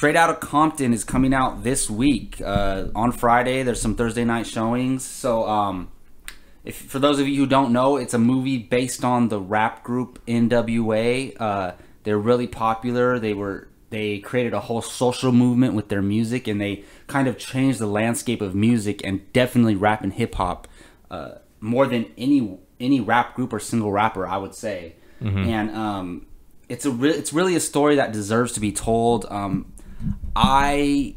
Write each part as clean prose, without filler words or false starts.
Straight Outta Compton is coming out this week. On Friday, there's some Thursday night showings. So, if for those of you who don't know, it's a movie based on the rap group NWA. They're really popular. They created a whole social movement with their music, and they kind of changed the landscape of music and definitely rap and hip hop more than any rap group or single rapper, I would say. Mm-hmm. And it's really a story that deserves to be told. My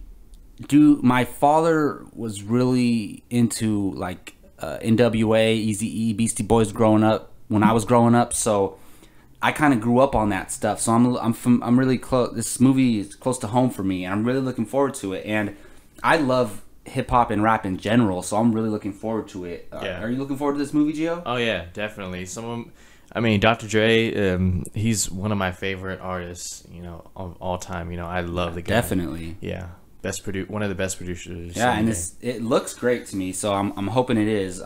father was really into like NWA, Eazy-E, Beastie Boys growing up when I was growing up, so I kind of grew up on that stuff. So I'm really close. This movie is close to home for me, and I'm really looking forward to it. And I love hip hop and rap in general, so I'm really looking forward to it. Are you looking forward to this movie, Gio? Oh yeah, definitely. Dr. Dre, he's one of my favorite artists, of all time. I love the guy. Definitely. Yeah. One of the best producers. Yeah, and it looks great to me, so I'm hoping it is.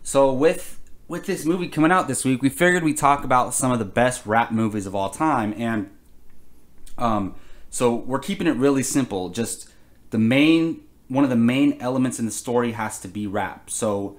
So with this movie coming out this week, we figured we'd talk about some of the best rap movies of all time, and so we're keeping it really simple. Just one of the main elements in the story has to be rap. So,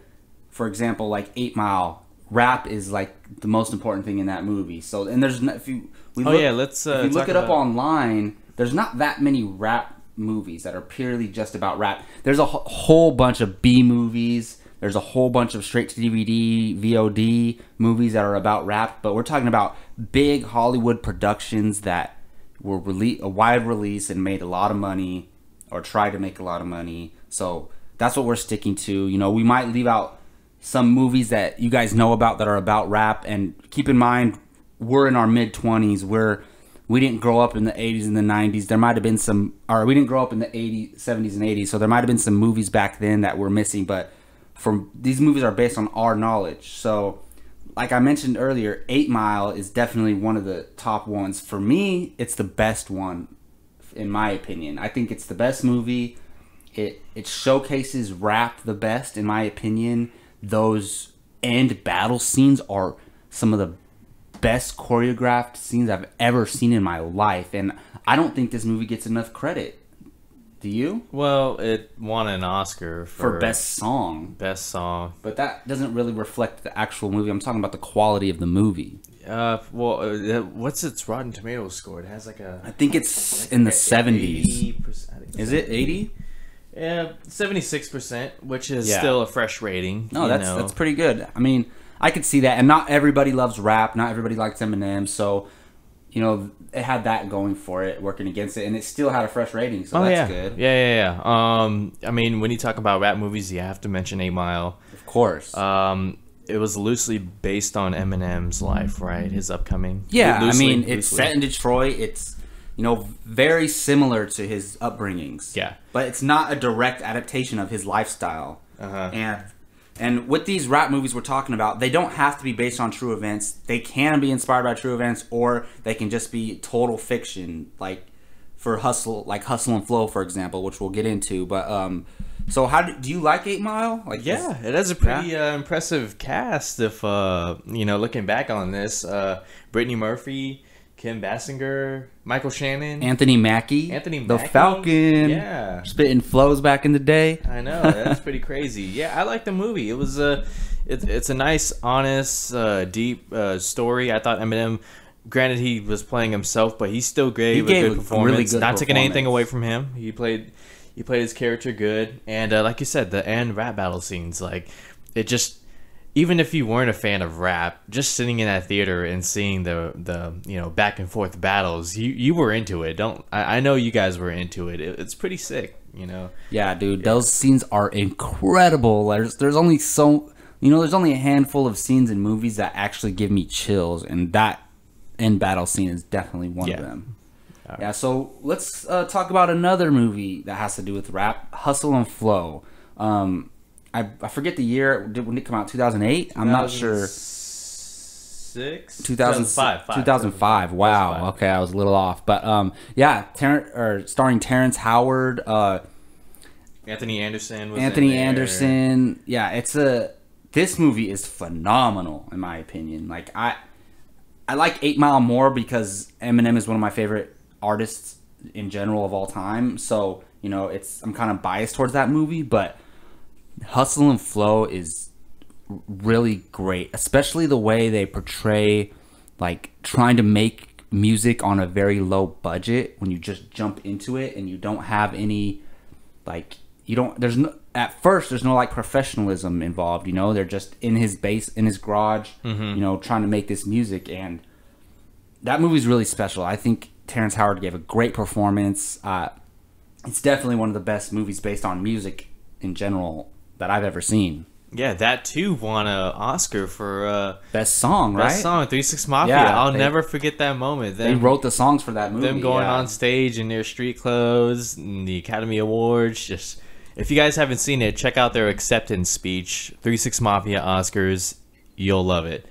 for example, like 8 Mile, rap is like the most important thing in that movie. So, and if you look it up online, there's not that many rap movies that are purely just about rap. There's a whole bunch of B movies. There's a whole bunch of straight to DVD, VOD movies that are about rap, but we're talking about big Hollywood productions that were a wide release and made a lot of money, or tried to make a lot of money. So that's what we're sticking to. We might leave out some movies that you guys know about that are about rap, and keep in mind, we're in our mid-20s. We didn't grow up in the 80s and the 90s. There might have been we didn't grow up in the 80s, 70s, and 80s, so there might have been some movies back then that we're missing, but these movies are based on our knowledge. So, like I mentioned earlier, 8 Mile is definitely one of the top ones. For me, it's the best one, in my opinion. I think it's the best movie. It showcases rap the best, in my opinion. Those end battle scenes are some of the best choreographed scenes I've ever seen in my life, and I don't think this movie gets enough credit. Do you? Well, it won an Oscar for best song. Best song. But that doesn't really reflect the actual movie. I'm talking about the quality of the movie. What's its Rotten Tomatoes score? It has I think it's in the 70s. 80%. Is it 80? Yeah, 76%, which is still a fresh rating. No, that's pretty good. I mean, I could see that. And not everybody loves rap. Not everybody likes Eminem. So, it had that going for it, working against it, and it still had a fresh rating, so that's good. Yeah. I mean, when you talk about rap movies, you have to mention 8 Mile. Of course. It was loosely based on Eminem's life, right? His upcoming. Yeah, it's set in Detroit. It's, very similar to his upbringings. Yeah. But it's not a direct adaptation of his lifestyle. And with these rap movies we're talking about, they don't have to be based on true events. They can be inspired by true events, or they can just be total fiction, like Hustle and Flow, for example, which we'll get into. But so do you like 8 Mile? It has a pretty impressive cast. If looking back on this, Brittany Murphy, Kim Basinger, Michael Shannon, Anthony Mackie, the Falcon, spitting flows back in the day. I know, that's pretty crazy. Yeah, I like the movie. It was it's a nice, honest, deep story. I thought Eminem, granted he was playing himself, but he still gave a good performance. Really good Not taking anything away from him. He played his character good, and like you said, the end rap battle scenes, like it just. Even if you weren't a fan of rap, just sitting in that theater and seeing the back and forth battles, you were into it. I know you guys were into it. It's pretty sick, Yeah, dude, those scenes are incredible. There's only there's only a handful of scenes in movies that actually give me chills, and that end battle scene is definitely one of them. Right. Yeah, so let's talk about another movie that has to do with rap, Hustle and Flow. I forget the year. When did it come out? 2008? I'm not sure. 2005. 2005. Wow. 2005. Okay, I was a little off. But starring Terrence Howard. Anthony Anderson was Anderson. Yeah, this movie is phenomenal in my opinion. Like I like 8 Mile more because Eminem is one of my favorite artists in general of all time. So, you know, I'm kind of biased towards that movie, but Hustle and Flow is really great, especially the way they portray like trying to make music on a very low budget when you just jump into it and you don't have any like at first there's no like professionalism involved, you know. They're just in his garage, you know, trying to make this music, and that movie's really special. I think Terrence Howard gave a great performance. It's definitely one of the best movies based on music in general that I've ever seen. Yeah, that too won an Oscar for best song, right? Best song, 3 6 Mafia. Yeah, I'll never forget that moment. They wrote the songs for that movie. Them going on stage in their street clothes, and the Academy Awards. Just, if you guys haven't seen it, check out their acceptance speech. 3 6 Mafia Oscars. You'll love it.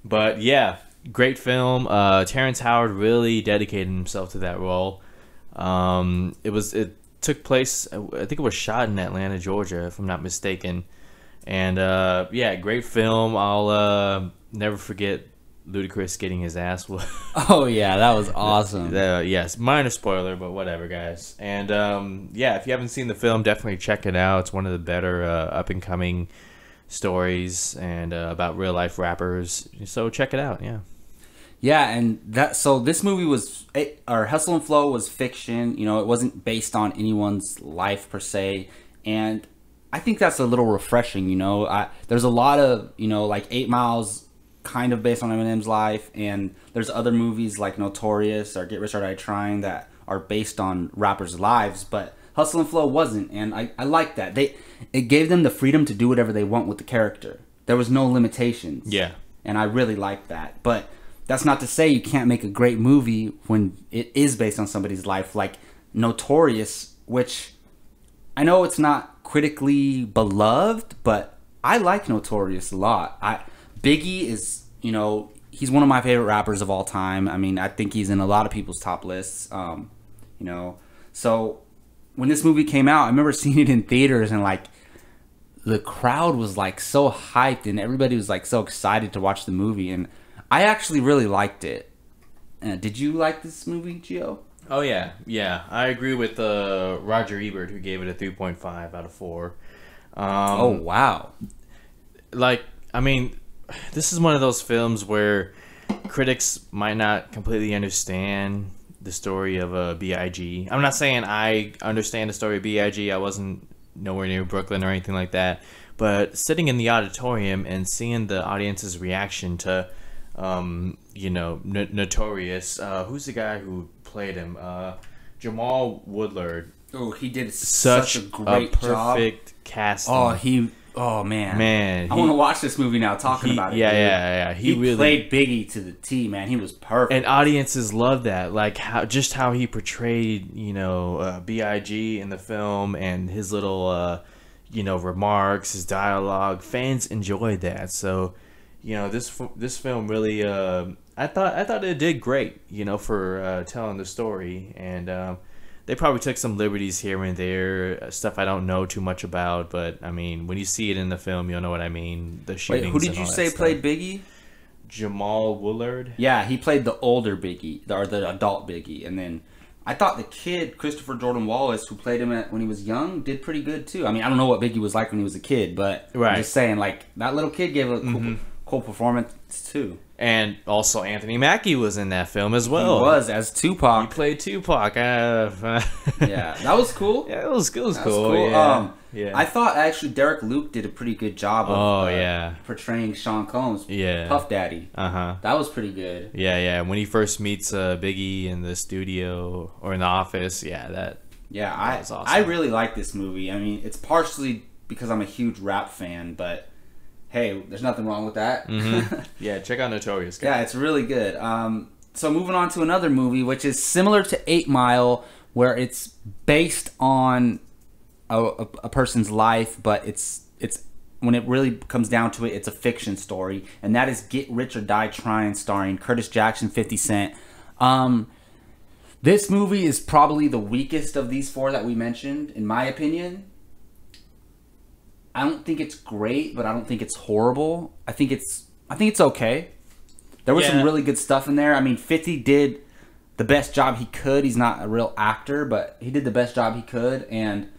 But yeah, great film. Terrence Howard really dedicated himself to that role. It took place, I think it was shot in Atlanta, Georgia, if I'm not mistaken. And yeah, great film. I'll never forget Ludacris getting his ass whooped. Oh yeah, that was awesome. Yes, minor spoiler, but whatever, guys. And yeah, if you haven't seen the film, definitely check it out. It's one of the better up and coming stories and about real life rappers. So check it out. Yeah. Yeah, and this movie Hustle and Flow was fiction. You know, it wasn't based on anyone's life per se, and I think that's a little refreshing, you know. There's a lot of, you know, like 8 Mile's kind of based on Eminem's life, and there's other movies like Notorious or Get Rich or Die Trying that are based on rappers' lives, but Hustle and Flow wasn't, and I like that. It gave them the freedom to do whatever they want with the character. There was no limitations. Yeah. And I really like that. But that's not to say you can't make a great movie when it is based on somebody's life, like Notorious, which I know it's not critically beloved, but I like Notorious a lot. Biggie is, you know, he's one of my favorite rappers of all time. I mean, I think he's in a lot of people's top lists. You know, so when this movie came out, I remember seeing it in theaters, and like the crowd was like so hyped, and everybody was like so excited to watch the movie, and I actually really liked it. Did you like this movie, Gio? Oh yeah, yeah. I agree with Roger Ebert, who gave it a 3.5 out of 4. Oh wow! Like, I mean, this is one of those films where critics might not completely understand the story of B.I.G. I'm not saying I understand the story of B.I.G. I wasn't nowhere near Brooklyn or anything like that, but sitting in the auditorium and seeing the audience's reaction to, you know, Notorious. Who's the guy who played him? Jamal Woodard. Oh, he did such a great perfect job. Casting. Oh man. I want to watch this movie now. Talking about it. Yeah. He really played Biggie to the T, man. He was perfect. And audiences love that, like how he portrayed, you know, B.I.G. in the film, and his little, you know, remarks, his dialogue. Fans enjoyed that. So, you know, this film really, I thought it did great, you know, for telling the story, and they probably took some liberties here and there, stuff I don't know too much about, but I mean, when you see it in the film, you'll know what I mean. The shootings. Wait, who did you say played Biggie? Jamal Woodard. Yeah, he played the older Biggie, or the adult Biggie, and then I thought the kid Christopher Jordan Wallace, who played him when he was young, did pretty good too. I mean, I don't know what Biggie was like when he was a kid, but I'm just saying, like, that little kid gave a cool performance too. And also Anthony Mackie was in that film as well. He was, as Tupac. He played Tupac. Yeah, that was cool. Yeah, it was cool. Cool. Yeah. I thought actually Derek Luke did a pretty good job of portraying Sean Combs, Puff Daddy. That was pretty good. Yeah. When he first meets Biggie in the studio or in the office, that was awesome. I really like this movie. I mean, it's partially because I'm a huge rap fan, but hey, there's nothing wrong with that. Yeah, check out Notorious, guys. Yeah, it's really good. So moving on to another movie, which is similar to 8 Mile, where it's based on a person's life, but it's when it really comes down to it, it's a fiction story, and that is Get Rich or Die Trying, starring Curtis Jackson, 50 Cent. This movie is probably the weakest of these four that we mentioned, in my opinion. I don't think it's great, but I don't think it's horrible. I think it's okay. There was some really good stuff in there. I mean, 50 did the best job he could. He's not a real actor, but he did the best job he could. And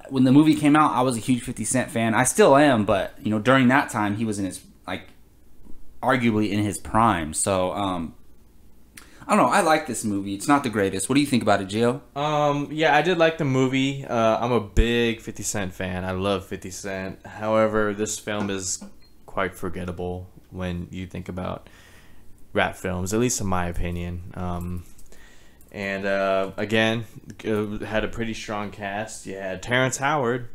when the movie came out, I was a huge 50 Cent fan. I still am, but you know, during that time, he was in his arguably in his prime. So I don't know. I like this movie. It's not the greatest. What do you think about it, Gio? Yeah, I did like the movie. I'm a big 50 Cent fan. I love 50 Cent. However, this film is quite forgettable when you think about rap films, at least in my opinion. Again, it had a pretty strong cast. You had Terrence Howard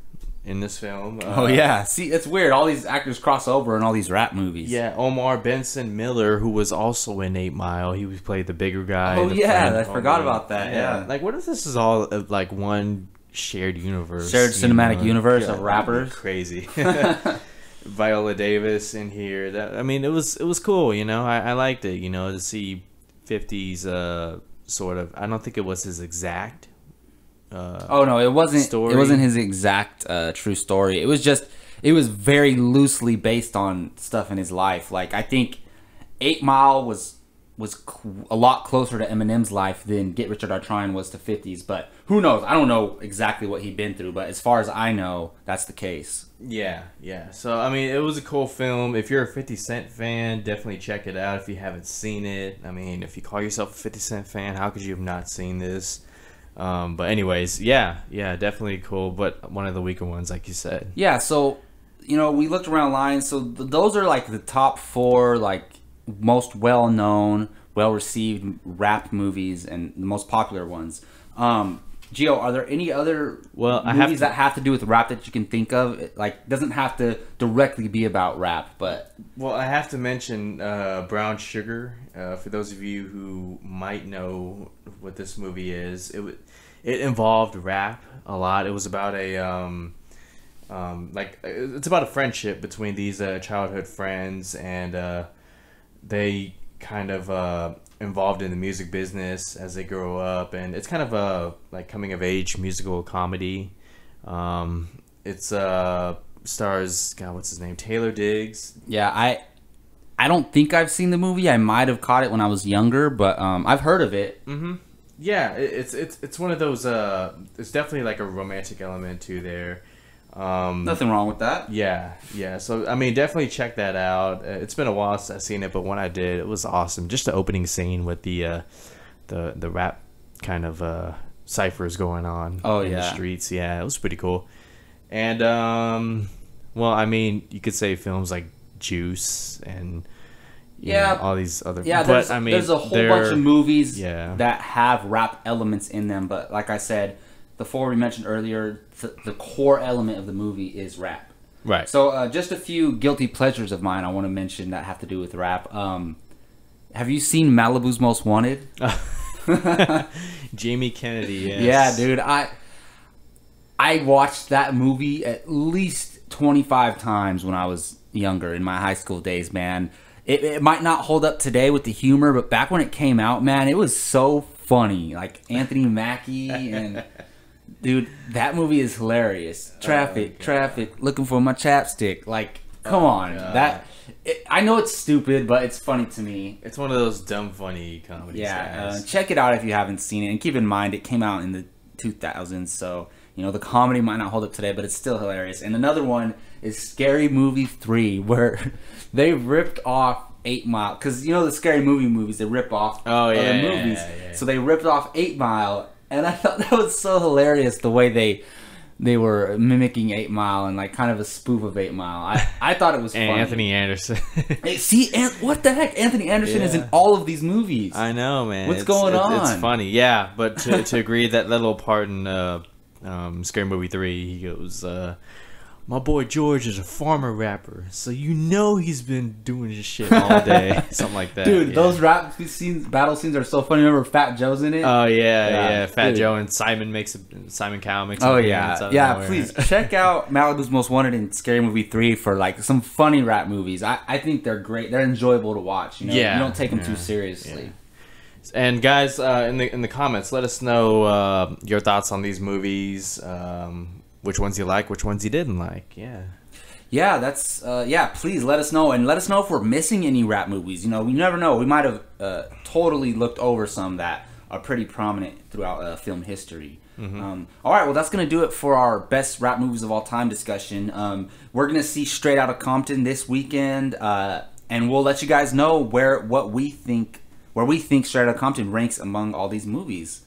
in this film. Oh yeah, see, it's weird. All these actors cross over in all these rap movies. Yeah, Omar Benson Miller, who was also in 8 Mile. He played the bigger guy. Oh yeah, I forgot about that. Yeah. Like, what if this is all like one shared universe? Shared cinematic universe of rappers. Crazy. Viola Davis in here. It was cool. You know, I liked it. You know, to see 50's sort of. I don't think it was his exact. Oh no, it wasn't. Story. It wasn't his exact true story. It was very loosely based on stuff in his life. Like, I think 8 Mile was a lot closer to Eminem's life than Get Rich or Die Trying was to 50's. But who knows? I don't know exactly what he'd been through. But as far as I know, that's the case. Yeah. So I mean, it was a cool film. If you're a 50 Cent fan, definitely check it out. If you haven't seen it, I mean, if you call yourself a 50 Cent fan, how could you have not seen this? But anyways, yeah, definitely cool, but one of the weaker ones, like you said. Yeah, so, you know, we looked around lines, so those are like the top 4, like, most well-known, well-received rap movies and the most popular ones. Gio, are there any other movies that have to do with rap that you can think of? It, like, doesn't have to directly be about rap, but... Well, I have to mention Brown Sugar. For those of you who might know what this movie is, it involved rap a lot. It was about it's about a friendship between these childhood friends, and they kind of involved in the music business as they grow up, and it's kind of a like coming of age musical comedy. It's stars, God, what's his name, Taylor Diggs. Yeah, I don't think I've seen the movie. I might have caught it when I was younger, but I've heard of it. Mm-hmm. Yeah, it's one of those. It's definitely like a romantic element to there. Nothing wrong with that. Yeah. So I mean, definitely check that out. It's been a while since I've seen it, but when I did, it was awesome. Just the opening scene with the rap kind of ciphers going on. In the streets. Yeah, it was pretty cool. And well, I mean, you could say films like Juice and you know, all these other. Yeah, but there's a whole bunch of movies that have rap elements in them. But like I said, the 4 we mentioned earlier, the core element of the movie is rap. Right. So just a few guilty pleasures of mine I want to mention that have to do with rap. Have you seen Malibu's Most Wanted? Jamie Kennedy. Yes. Yeah, dude. I watched that movie at least 25 times when I was younger in my high school days, man. It might not hold up today with the humor, but back when it came out, man, it was so funny. Like Anthony Mackie and dude, that movie is hilarious. Traffic, looking for my chapstick. Like, come on. I know it's stupid, but it's funny to me. It's one of those dumb funny comedies. Yeah, check it out if you haven't seen it, and keep in mind it came out in the 2000s, so you know the comedy might not hold up today, but it's still hilarious. And another one is Scary Movie 3, where they ripped off 8 Mile, because you know the Scary Movie movies, they rip off other movies. Yeah. So they ripped off 8 Mile, and I thought that was so hilarious the way they were mimicking 8 Mile and like kind of a spoof of 8 Mile. I thought it was funny. And Anthony Anderson. What the heck? Anthony Anderson is in all of these movies. I know, man. What's going on? It's funny, yeah. But to agree, that little part in Scary Movie 3, he goes, my boy George is a farmer rapper, so you know he's been doing this shit all day. Something like that. Dude, those rap scenes, battle scenes are so funny. Remember Fat Joe's in it? Oh, yeah. Fat Joe and Simon Cowell makes a yeah, please check out Malibu's Most Wanted and Scary Movie 3 for like some funny rap movies. I think they're great. They're enjoyable to watch. You know? You don't take them too seriously. Yeah. And guys, in the comments, let us know your thoughts on these movies. Which ones you like, which ones you didn't like. Yeah, that's please let us know, and let us know if we're missing any rap movies. You know, we never know. We might have totally looked over some that are pretty prominent throughout film history. All right, well, that's gonna do it for our best rap movies of all time discussion. We're gonna see Straight Outta Compton this weekend, and we'll let you guys know where we think Straight Outta Compton ranks among all these movies.